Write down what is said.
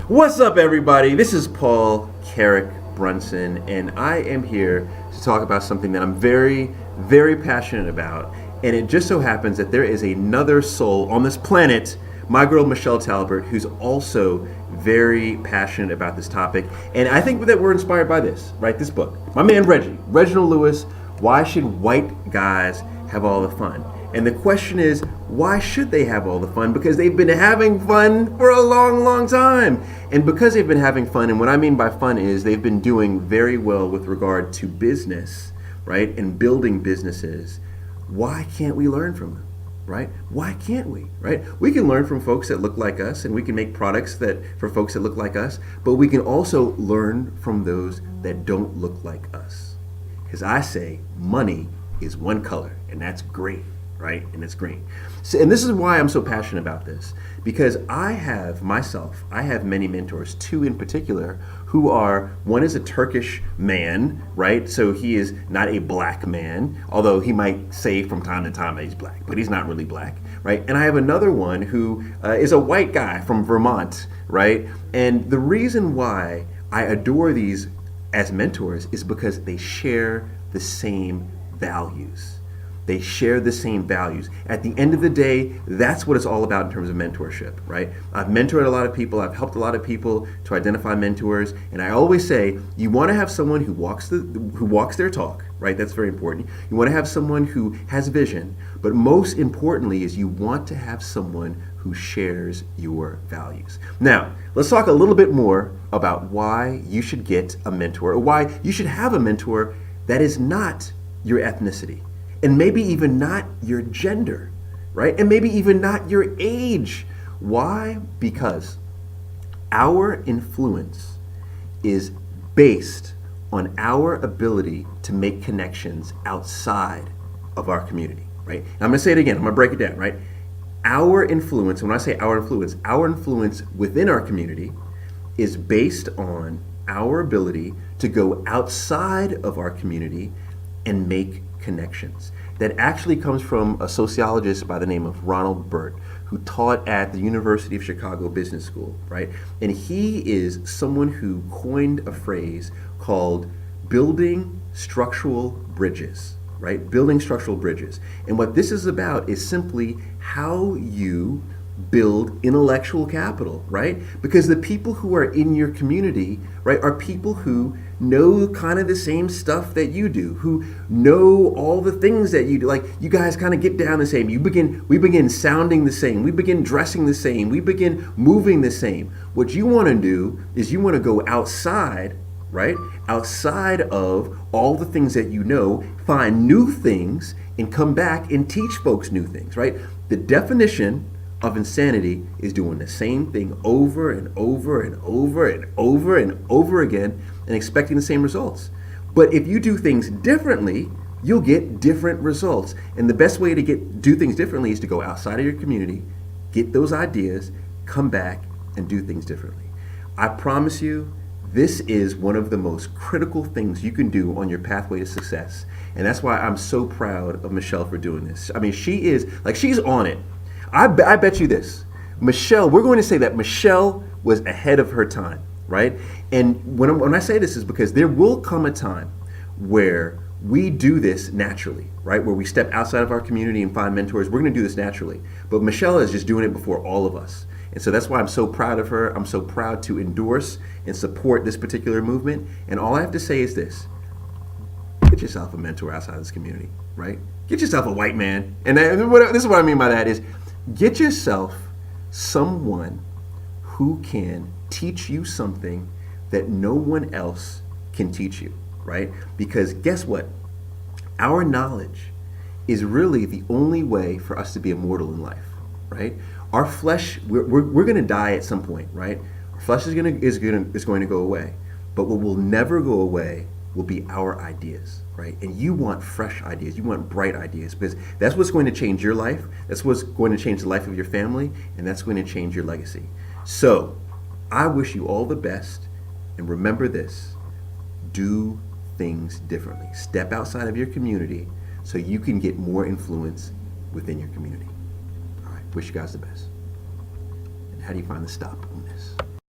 What's up, everybody? This is Paul Carrick Brunson, and I am here to talk about something that I'm very, very passionate about. And it just so happens that there is another soul on this planet, my girl Michelle Talbert, who's also very passionate about this topic. And I think that we're inspired by this, right? This book. My man Reginald Lewis, Why Should White Guys Have All the Fun? And the question is, why should they have all the fun? Because they've been having fun for a long, long time. And because they've been having fun, and what I mean by fun is they've been doing very well with regard to business, right? And building businesses. Why can't we learn from them, right? Why can't we, right? We can learn from folks that look like us, and we can make products that for folks that look like us, but we can also learn from those that don't look like us. Because I say money is one color, and that's great. Right? And it's green. So, and this is why I'm so passionate about this, because I have many mentors, two in particular, who are, one is a Turkish man, right? So he is not a black man, although he might say from time to time that he's black, but he's not really black, right? And I have another one who is a white guy from Vermont, right? And the reason why I adore these as mentors is because they share the same values. They share the same values. At the end of the day, that's what it's all about in terms of mentorship, right? I've mentored a lot of people. I've helped a lot of people to identify mentors. And I always say, you want to have someone who walks their talk, right? That's very important. You want to have someone who has vision. But most importantly is you want to have someone who shares your values. Now, let's talk a little bit more about why you should get a mentor, or why you should have a mentor that is not your ethnicity. And maybe even not your gender, right? And maybe even not your age. Why? Because our influence is based on our ability to make connections outside of our community, right? And I'm gonna say it again, I'm gonna break it down, right? Our influence, when I say our influence within our community is based on our ability to go outside of our community and make connections. That actually comes from a sociologist by the name of Ronald Burt, who taught at the University of Chicago Business School, right? And he is someone who coined a phrase called building structural bridges, right? Building structural bridges. And what this is about is simply how you build intellectual capital, right? Because the people who are in your community, right, are people who know kind of the same stuff that you do, who know all the things that you do. Like, you guys kind of get down the same. We begin sounding the same. We begin dressing the same. We begin moving the same. What you want to do is you want to go outside, right? Outside of all the things that you know, find new things, and come back and teach folks new things, right? The definition of insanity is doing the same thing over and over and over and over and over again and expecting the same results. But if you do things differently, you'll get different results. And the best way to do things differently is to go outside of your community, get those ideas, come back and do things differently. I promise you, this is one of the most critical things you can do on your pathway to success. And that's why I'm so proud of Michelle for doing this. I mean, she's on it. I bet you this, Michelle, we're going to say that Michelle was ahead of her time, right? And when I say this is because there will come a time where we do this naturally, right? Where we step outside of our community and find mentors. We're going to do this naturally. But Michelle is just doing it before all of us. And so that's why I'm so proud of her. I'm so proud to endorse and support this particular movement. And all I have to say is this: get yourself a mentor outside of this community, right? Get yourself a white man. And this is what I mean by that is, get yourself someone who can teach you something that no one else can teach you, right? Because guess what? Our knowledge is really the only way for us to be immortal in life, right? Our flesh, we're going to die at some point, right? Our flesh is going to go away. But what will never go away will be our ideas, right? And you want fresh ideas. You want bright ideas, because that's what's going to change your life. That's what's going to change the life of your family, and that's going to change your legacy. So I wish you all the best, and remember this: do things differently. Step outside of your community so you can get more influence within your community. All right, wish you guys the best. And how do you find the stop on this?